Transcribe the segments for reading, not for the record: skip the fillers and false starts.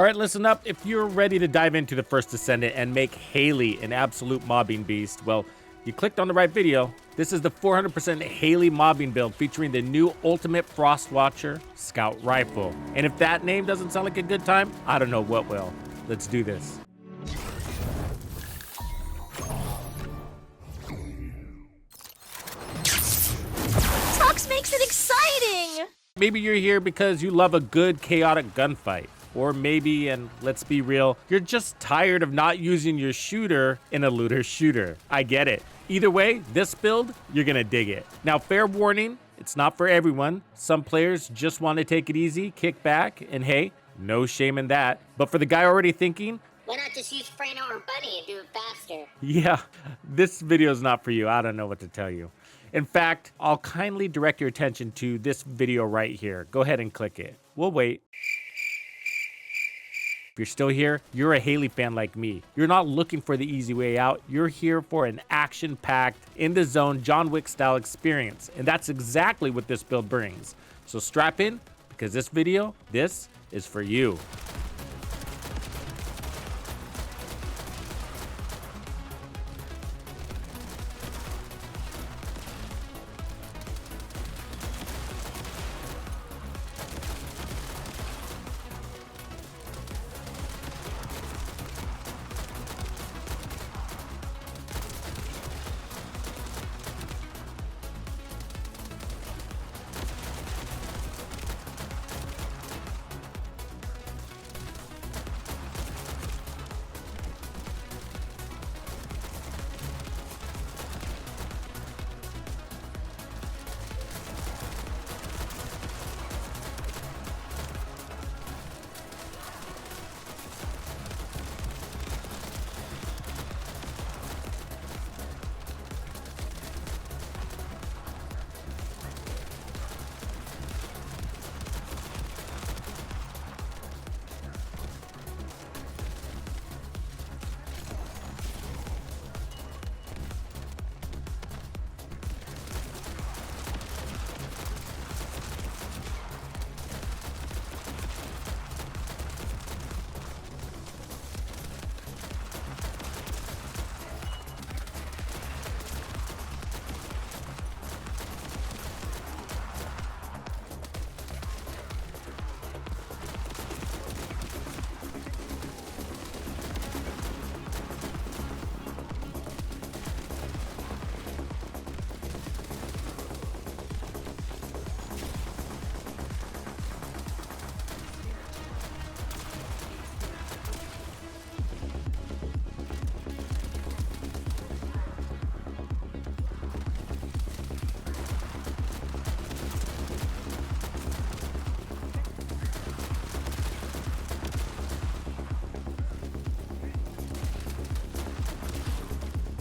All right, listen up. If you're ready to dive into the First Descendant and make Hailey an absolute mobbing beast, well, you clicked on the right video. This is the 400% Hailey mobbing build featuring the new Ultimate Frostwatcher Scout Rifle. And if that name doesn't sound like a good time, I don't know what will. Let's do this. Tux makes it exciting! Maybe you're here because you love a good chaotic gunfight. Or maybe, and let's be real, you're just tired of not using your shooter in a looter shooter. I get it. Either way, this build, you're gonna dig it. Now, fair warning, it's not for everyone. Some players just want to take it easy, kick back, and hey, no shame in that. But for the guy already thinking, why not just use Frano or Bunny and do it faster? Yeah, this video is not for you. I don't know what to tell you. In fact, I'll kindly direct your attention to this video right here. Go ahead and click it. We'll wait. If you're still here, you're a Hailey fan like me. You're not looking for the easy way out. You're here for an action-packed, in-the-zone, John Wick-style experience. And that's exactly what this build brings. So strap in, because this video, this is for you.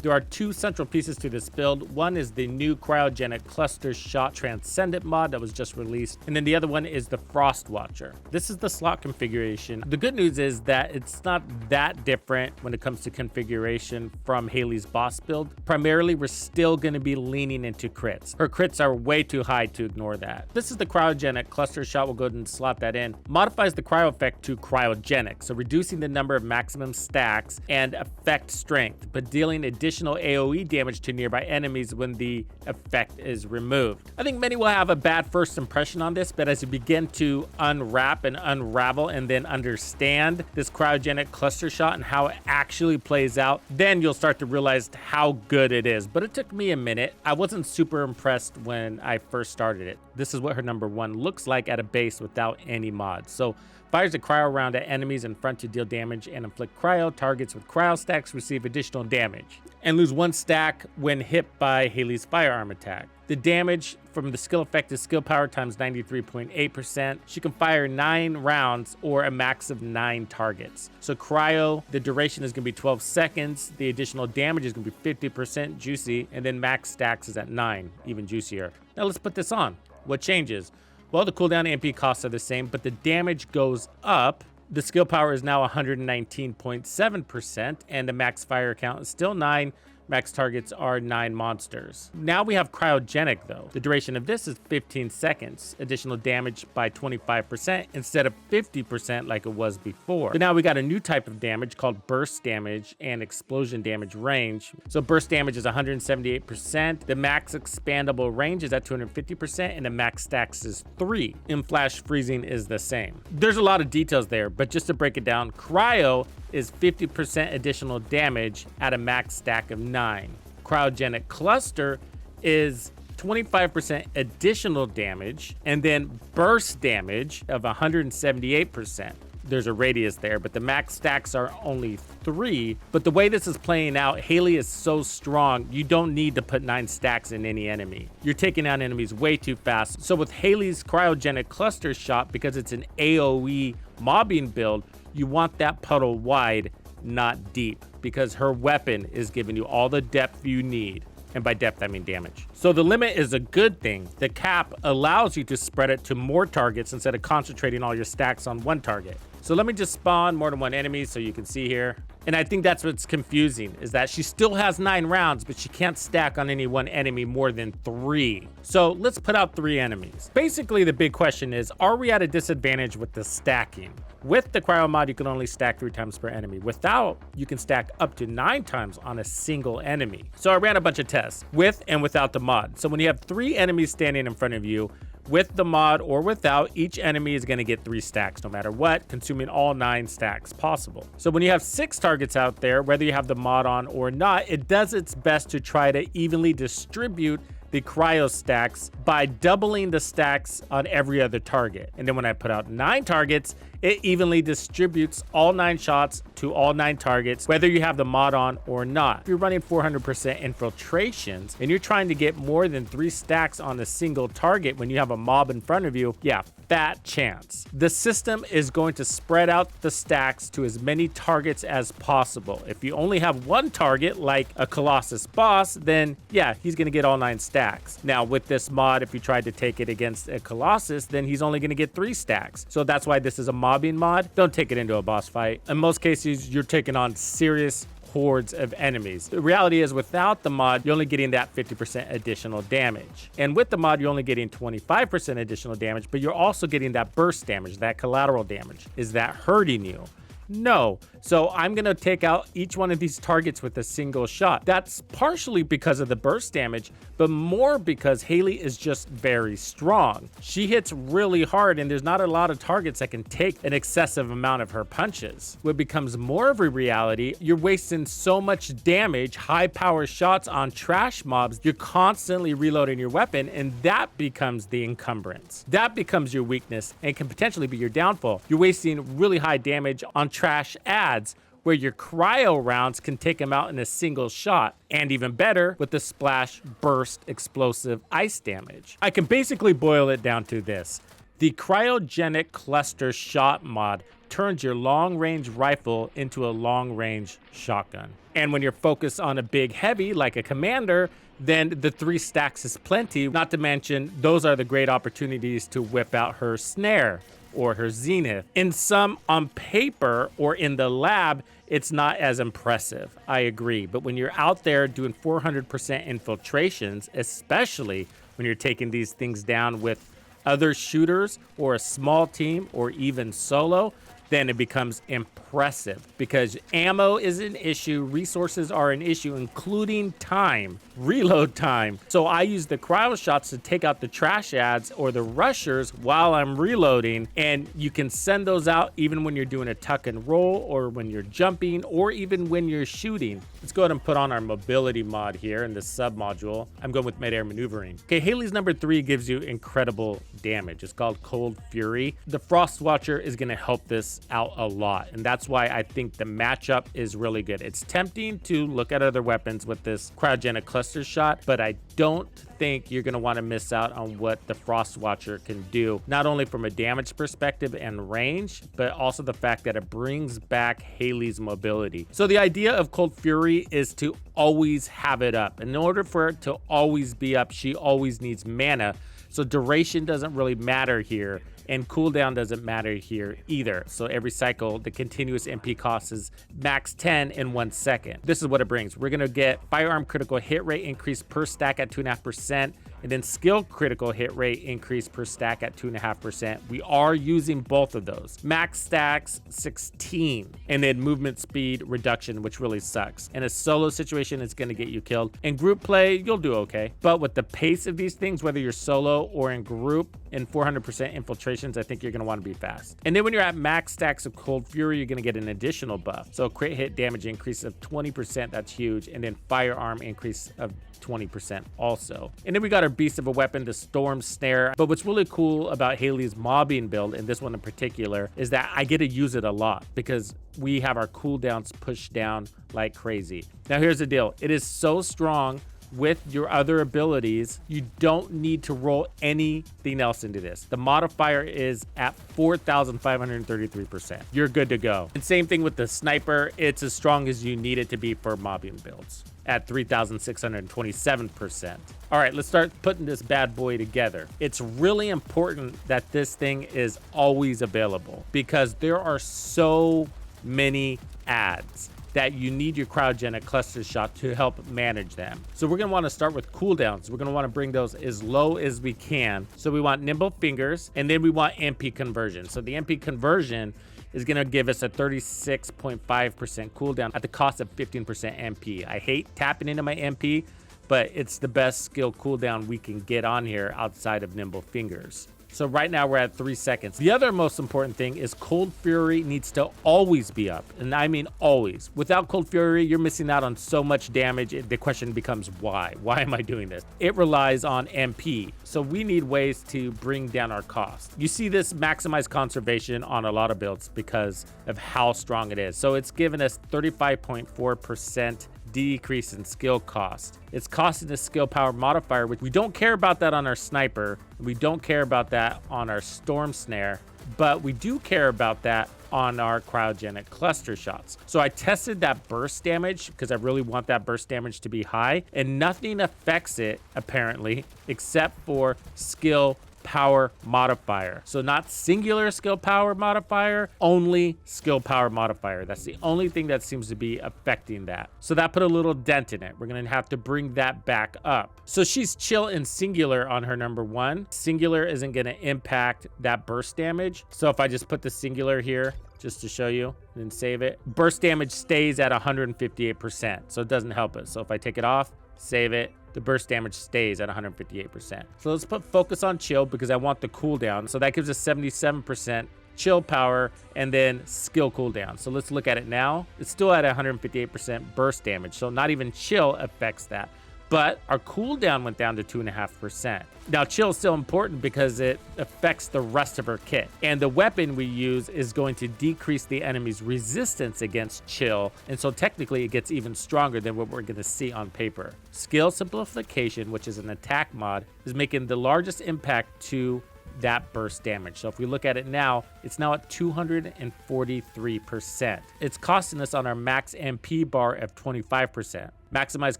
There are two central pieces to this build. One is the new Cryogenic Cluster Shot Transcendent mod that was just released, and then the other one is the Frostwatcher. This is the slot configuration. The good news is that it's not that different when it comes to configuration from Hailey's boss build. Primarily, we're still going to be leaning into crits. Her crits are way too high to ignore that. This is the Cryogenic Cluster Shot. We'll go ahead and slot that in. Modifies the cryo effect to cryogenic, so reducing the number of maximum stacks and effect strength, but dealing additional AoE damage to nearby enemies when the effect is removed. I think many will have a bad first impression on this, but as you begin to unwrap and unravel and then understand this Cryogenic Cluster Shot and how it actually plays out, then you'll start to realize how good it is. But it took me a minute. I wasn't super impressed when I first started it. This is what her number one looks like at a base without any mods. So fires a cryo round at enemies in front to deal damage and inflict cryo. Targets with cryo stacks receive additional damage and lose one stack when hit by Hailey's firearm attack. The damage from the skill effect is skill power times 93.8%. She can fire 9 rounds or a max of 9 targets. So cryo, the duration is going to be 12 seconds. The additional damage is going to be 50% juicy, and then max stacks is at 9, even juicier. Now let's put this on. What changes? Well, the cooldown and MP costs are the same, but the damage goes up. The skill power is now 119.7%, and the max fire count is still 9, Max targets are 9 monsters. Now we have Cryogenic though. The duration of this is 15 seconds. Additional damage by 25% instead of 50% like it was before. So now we got a new type of damage called burst damage and explosion damage range. So burst damage is 178%. The max expandable range is at 250% and the max stacks is 3. In flash freezing is the same. There's a lot of details there, but just to break it down, Cryo is 50% additional damage at a max stack of 9. Cryogenic Cluster is 25% additional damage and then burst damage of 178%. There's a radius there, but the max stacks are only 3. But the way this is playing out, Hailey is so strong, you don't need to put 9 stacks in any enemy. You're taking out enemies way too fast. So with Hailey's Cryogenic Cluster Shot, because it's an AoE mobbing build, you want that puddle wide, not deep, because her weapon is giving you all the depth you need. And by depth, I mean damage. So the limit is a good thing. The cap allows you to spread it to more targets instead of concentrating all your stacks on one target. So let me just spawn more than one enemy so you can see here. And I think that's what's confusing, is that she still has 9 rounds, but she can't stack on any one enemy more than 3. So let's put out 3 enemies. Basically, the big question is, are we at a disadvantage with the stacking? With the cryo mod, you can only stack 3 times per enemy. Without, you can stack up to 9 times on a single enemy. So I ran a bunch of tests with and without the mod. So when you have 3 enemies standing in front of you, with the mod or without, each enemy is going to get 3 stacks no matter what, consuming all 9 stacks possible. So when you have 6 targets out there, whether you have the mod on or not, it does its best to try to evenly distribute the cryo stacks by doubling the stacks on every other target. And then when I put out 9 targets, it evenly distributes all 9 shots to all 9 targets, whether you have the mod on or not. If you're running 400% infiltrations and you're trying to get more than 3 stacks on a single target when you have a mob in front of you, yeah, fat chance. The system is going to spread out the stacks to as many targets as possible. If you only have one target, like a Colossus boss, then yeah, he's gonna get all 9 stacks. Now with this mod, if you tried to take it against a Colossus, then he's only gonna get 3 stacks. So that's why this is a mobbing mod. Don't take it into a boss fight. In most cases, you're taking on serious hordes of enemies. The reality is, without the mod, you're only getting that 50% additional damage. And with the mod, you're only getting 25% additional damage, but you're also getting that burst damage, that collateral damage. Is that hurting you? No. So I'm going to take out each one of these targets with a single shot. That's partially because of the burst damage, but more because Hailey is just very strong. She hits really hard and there's not a lot of targets that can take an excessive amount of her punches. What becomes more of a reality, you're wasting so much damage, high power shots on trash mobs, you're constantly reloading your weapon, and that becomes the encumbrance. That becomes your weakness and can potentially be your downfall. You're wasting really high damage on trash ads, where your cryo rounds can take them out in a single shot, and even better with the splash burst explosive ice damage. I can basically boil it down to this. The Cryogenic Cluster Shot mod turns your long-range rifle into a long-range shotgun. And when you're focused on a big heavy like a commander, then the 3 stacks is plenty. Not to mention, those are the great opportunities to whip out her snare or her zenith. In some, on paper or in the lab, it's not as impressive. I agree. But when you're out there doing 400% infiltrations, especially when you're taking these things down with other shooters or a small team or even solo, then it becomes impressive, because ammo is an issue, resources are an issue, including time, reload time. So I use the cryo shots to take out the trash ads or the rushers while I'm reloading, and you can send those out even when you're doing a tuck and roll, or when you're jumping, or even when you're shooting. Let's go ahead and put on our mobility mod here in the sub module. I'm going with mid-air maneuvering. Okay, Hailey's number 3 gives you incredible damage. It's called Cold Fury. The Frostwatcher is gonna help this out a lot, and that's why I think the matchup is really good. It's tempting to look at other weapons with this Cryogenic Cluster Shot, but I don't think you're going to want to miss out on what the Frostwatcher can do, not only from a damage perspective and range, but also the fact that it brings back Hailey's mobility. So the idea of Cold Fury is to always have it up. In order for it to always be up, she always needs mana. So duration doesn't really matter here. And cooldown doesn't matter here either. So every cycle, the continuous MP cost is max 10 in 1 second. This is what it brings. We're gonna get firearm critical hit rate increase per stack at 2.5%, and then skill critical hit rate increase per stack at 2.5%. We are using both of those. Max stacks 16, and then movement speed reduction, which really sucks. In a solo situation, it's gonna get you killed. In group play, you'll do okay. But with the pace of these things, whether you're solo or in group, in 400% infiltrations, I think you're gonna wanna be fast. And then when you're at max stacks of Cold Fury, you're gonna get an additional buff. So crit hit damage increase of 20%, that's huge. And then firearm increase of 20% also. And then we got our beast of a weapon, the Storm Snare. But what's really cool about Hailey's mobbing build, and this one in particular, is that I get to use it a lot because we have our cooldowns pushed down like crazy. Now here's the deal. It is so strong with your other abilities, you don't need to roll anything else into this. The modifier is at 4,533%. You're good to go. And same thing with the sniper. It's as strong as you need it to be for mobbing builds at 3,627%. All right, let's start putting this bad boy together. It's really important that this thing is always available because there are so many ads that you need your Cryogenic Cluster Shot to help manage them. So we're gonna wanna start with cooldowns. We're gonna wanna bring those as low as we can. So we want Nimble Fingers, and then we want MP conversion. So the MP conversion is gonna give us a 36.5% cooldown at the cost of 15% MP. I hate tapping into my MP, but it's the best skill cooldown we can get on here outside of Nimble Fingers. So right now we're at 3 seconds. The other most important thing is Cold Fury needs to always be up. And I mean always. Without Cold Fury, you're missing out on so much damage. The question becomes why? Why am I doing this? It relies on MP. So we need ways to bring down our cost. You see this maximize conservation on a lot of builds because of how strong it is. So it's given us 35.4% decrease in skill cost. It's costing the skill power modifier, which we don't care about that on our sniper. We don't care about that on our storm snare, but we do care about that on our cryogenic cluster shots. So I tested that burst damage because I really want that burst damage to be high, and nothing affects it apparently except for skill power modifier. So not singular skill power modifier, only skill power modifier. That's the only thing that seems to be affecting that. So that put a little dent in it. We're gonna have to bring that back up. So she's chill in singular on her number 1. Singular isn't gonna impact that burst damage. So if I just put the singular here, just to show you, and then save it, burst damage stays at 158%. So it doesn't help us. So if I take it off, save it, the burst damage stays at 158%. So let's put focus on chill because I want the cooldown. So that gives us 77% chill power and then skill cooldown. So let's look at it now. It's still at 158% burst damage. So not even chill affects that. But our cooldown went down to 2.5%. Now chill is still important because it affects the rest of her kit. And the weapon we use is going to decrease the enemy's resistance against chill. And so technically it gets even stronger than what we're gonna see on paper. Skill simplification, which is an attack mod, is making the largest impact to that burst damage. So if we look at it now, it's now at 243%. It's costing us on our max MP bar of 25%. Maximize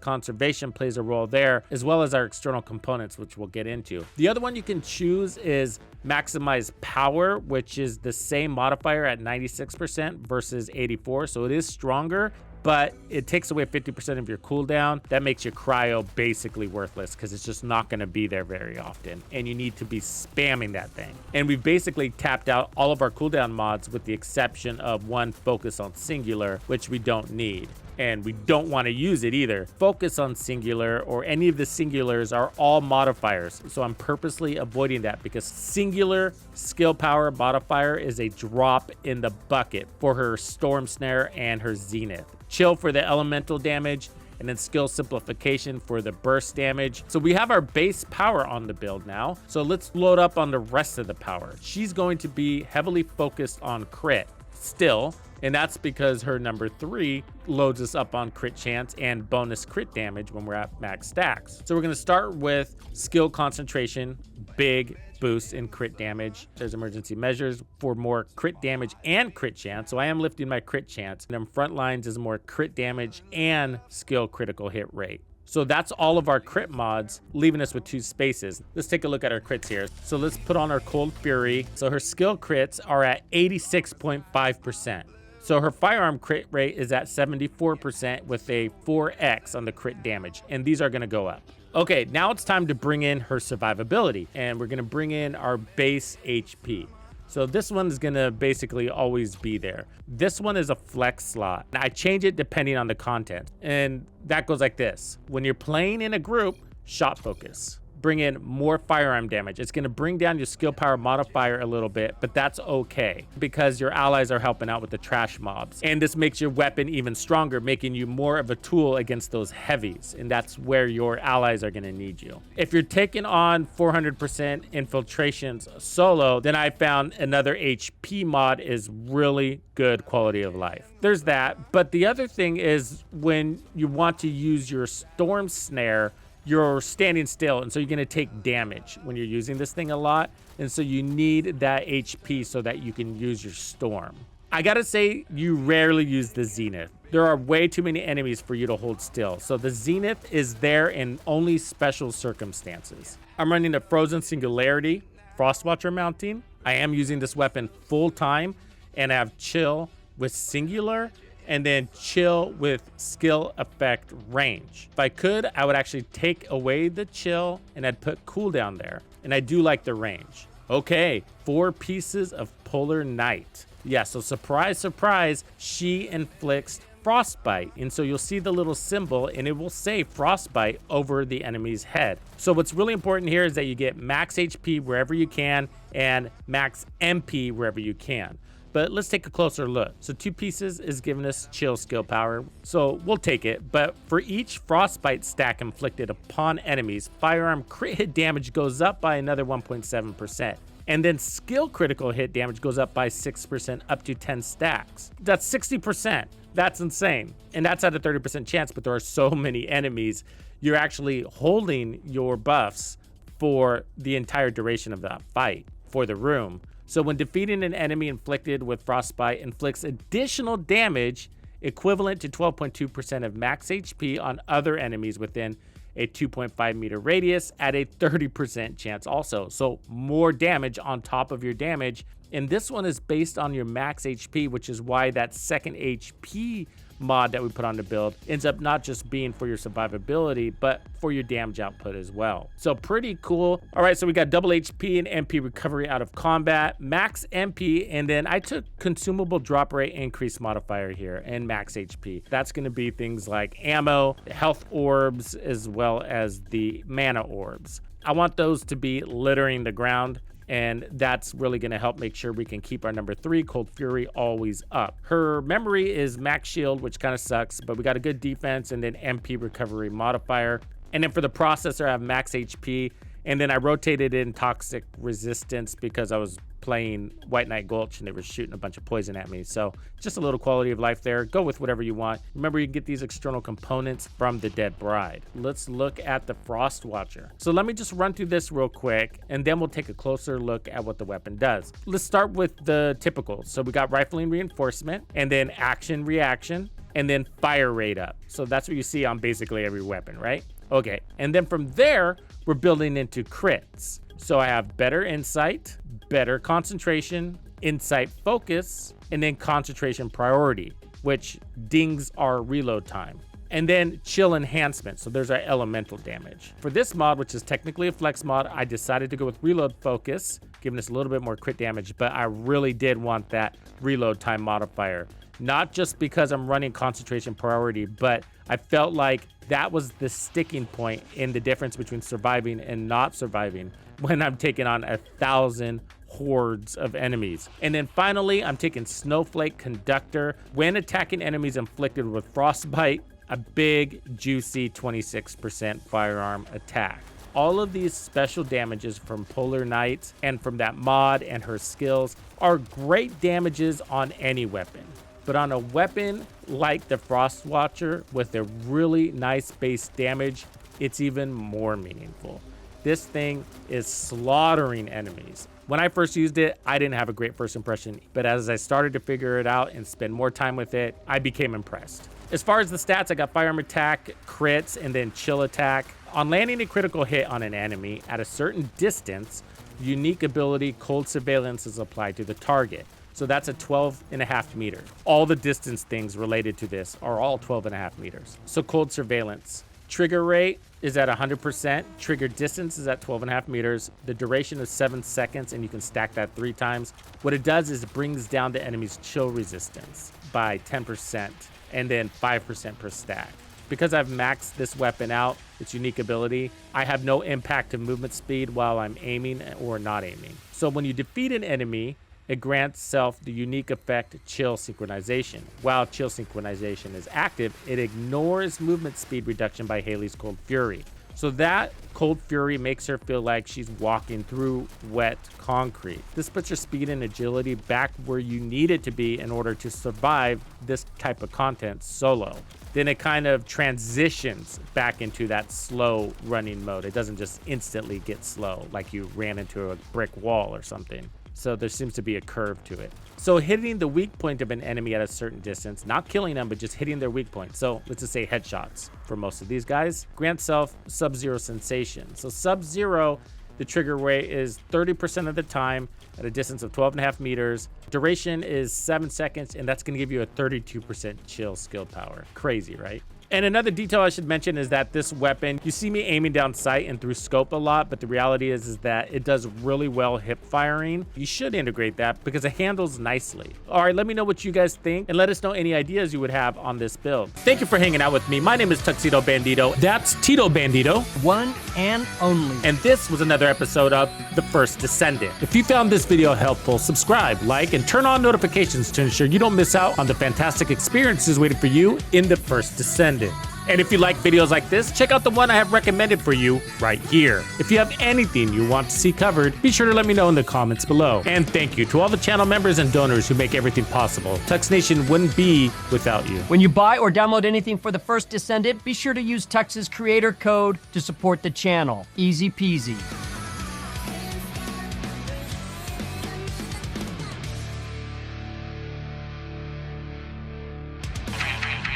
conservation plays a role there, as well as our external components, which we'll get into. The other one you can choose is maximize power, which is the same modifier at 96% versus 84. So it is stronger, but it takes away 50% of your cooldown. That makes your cryo basically worthless because it's just not gonna be there very often. And you need to be spamming that thing. And we've basically tapped out all of our cooldown mods with the exception of one focus on singular, which we don't need. And we don't want to use it either. Focus on singular or any of the singulars are all modifiers. So I'm purposely avoiding that because singular skill power modifier is a drop in the bucket for her storm snare and her zenith. Chill for the elemental damage, and then skill simplification for the burst damage. So we have our base power on the build now. So let's load up on the rest of the power. She's going to be heavily focused on crit still, and that's because her number 3 loads us up on crit chance and bonus crit damage when we're at max stacks. So we're gonna start with skill concentration, big boost in crit damage. There's emergency measures for more crit damage and crit chance. So I am lifting my crit chance. And then front lines is more crit damage and skill critical hit rate. So that's all of our crit mods, leaving us with 2 spaces. Let's take a look at our crits here. So let's put on our Cold Fury. So her skill crits are at 86.5%. So her firearm crit rate is at 74% with a 4x on the crit damage, and these are gonna go up. Okay, now it's time to bring in her survivability, and we're gonna bring in our base HP. So this one is gonna basically always be there. This one is a flex slot. I change it depending on the content, and that goes like this. When you're playing in a group, shot focus. Bring in more firearm damage. It's gonna bring down your skill power modifier a little bit, but that's okay because your allies are helping out with the trash mobs. And this makes your weapon even stronger, making you more of a tool against those heavies. And that's where your allies are gonna need you. If you're taking on 400% infiltrations solo, then I found another HP mod is really good quality of life. There's that, but the other thing is when you want to use your storm snare, you're standing still, and so you're gonna take damage when you're using this thing a lot, and so you need that HP so that you can use your storm. I gotta say, you rarely use the Zenith. There are way too many enemies for you to hold still, so the Zenith is there in only special circumstances. I'm running a Frozen Singularity Frostwatcher mounting. I am using this weapon full time, and I have Chill with Singular, and then Chill with skill effect range. If I could, I would actually take away the chill and I'd put cooldown there. And I do like the range. Okay, 4 pieces of Polar Night. Yeah, so surprise, surprise, she inflicts frostbite. And so you'll see the little symbol and it will say frostbite over the enemy's head. So what's really important here is that you get max HP wherever you can and max MP wherever you can. But let's take a closer look. So 2 pieces is giving us chill skill power, so we'll take it. But for each frostbite stack inflicted upon enemies, firearm crit hit damage goes up by another 1.7%. And then skill critical hit damage goes up by 6% up to 10 stacks. That's 60%. That's insane. And that's at a 30% chance, but there are so many enemies. You're actually holding your buffs for the entire duration of that fight for the room. So when defeating an enemy inflicted with frostbite inflicts additional damage equivalent to 12.2% of max HP on other enemies within a 2.5 meter radius at a 30% chance also. So more damage on top of your damage. And this one is based on your max HP, which is why that second HP mod that we put on the build ends up not just being for your survivability, but for your damage output as well. So pretty cool. All right, so we got double HP and MP recovery out of combat, max MP, and then I took consumable drop rate increase modifier here and max HP. That's gonna be things like ammo, health orbs, as well as the mana orbs. I want those to be littering the ground, and that's really going to help make sure we can keep our number 3 Cold Fury always up. Her memory is max shield, which kind of sucks, but we got a good defense and then MP recovery modifier. And then for the processor, I have max HP, and then I rotated in toxic resistance because I was playing White Knight Gulch and they were shooting a bunch of poison at me. So just a little quality of life there. Go with whatever you want. Remember, you can get these external components from the Dead Bride. Let's look at the Frostwatcher. So let me just run through this real quick and then we'll take a closer look at what the weapon does. Let's start with the typical. So we got rifling reinforcement and then action reaction and then fire rate up. So that's what you see on basically every weapon, right? Okay, and then from there, we're building into crits. So I have better insight, better concentration, insight focus, and then concentration priority, which dings our reload time. And then chill enhancement, so there's our elemental damage. For this mod, which is technically a flex mod, I decided to go with reload focus, giving us a little bit more crit damage, but I really did want that reload time modifier. Not just because I'm running concentration priority, but I felt like that was the sticking point in the difference between surviving and not surviving when I'm taking on 1,000 hordes of enemies. And then finally, I'm taking Snowflake Conductor. When attacking enemies inflicted with frostbite, a big, juicy 26% firearm attack. All of these special damages from Polar Night and from that mod and her skills are great damages on any weapon. But on a weapon like the Frostwatcher with a really nice base damage, it's even more meaningful. This thing is slaughtering enemies. When I first used it, I didn't have a great first impression, but as I started to figure it out and spend more time with it, I became impressed. As far as the stats, I got firearm attack, crits, and then chill attack. On landing a critical hit on an enemy at a certain distance, unique ability Cold Surveillance is applied to the target. So that's a 12.5 meter. All the distance things related to this are all 12.5 meters. So Cold Surveillance. Trigger rate is at 100%. Trigger distance is at 12.5 meters. The duration is 7 seconds, and you can stack that 3 times. What it does is it brings down the enemy's chill resistance by 10% and then 5% per stack. Because I've maxed this weapon out, its unique ability, I have no impact to movement speed while I'm aiming or not aiming. So when you defeat an enemy, it grants self the unique effect Chill Synchronization. While Chill Synchronization is active, it ignores movement speed reduction by Hailey's Cold Fury. So that Cold Fury makes her feel like she's walking through wet concrete. This puts your speed and agility back where you need it to be in order to survive this type of content solo. Then it kind of transitions back into that slow running mode. It doesn't just instantly get slow like you ran into a brick wall or something. So there seems to be a curve to it. So hitting the weak point of an enemy at a certain distance, not killing them, but just hitting their weak point. So let's just say headshots for most of these guys. Grant self Sub-Zero sensation. So Sub-Zero, the trigger rate is 30% of the time at a distance of 12.5 meters. Duration is 7 seconds, and that's going to give you a 32% chill skill power. Crazy, right? And another detail I should mention is that this weapon, you see me aiming down sight and through scope a lot, but the reality is that it does really well hip firing. You should integrate that because it handles nicely. All right, let me know what you guys think and let us know any ideas you would have on this build. Thank you for hanging out with me. My name is Tuxedo Bandido. That's Tito Bandido. One and only. And this was another episode of The First Descendant. If you found this video helpful, subscribe, like, and turn on notifications to ensure you don't miss out on the fantastic experiences waiting for you in The First Descendant. And if you like videos like this, check out the one I have recommended for you right here. If you have anything you want to see covered, be sure to let me know in the comments below. And thank you to all the channel members and donors who make everything possible. Tux Nation wouldn't be without you. When you buy or download anything for The First Descendant, be sure to use Tux's creator code to support the channel. Easy peasy.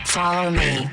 Follow me.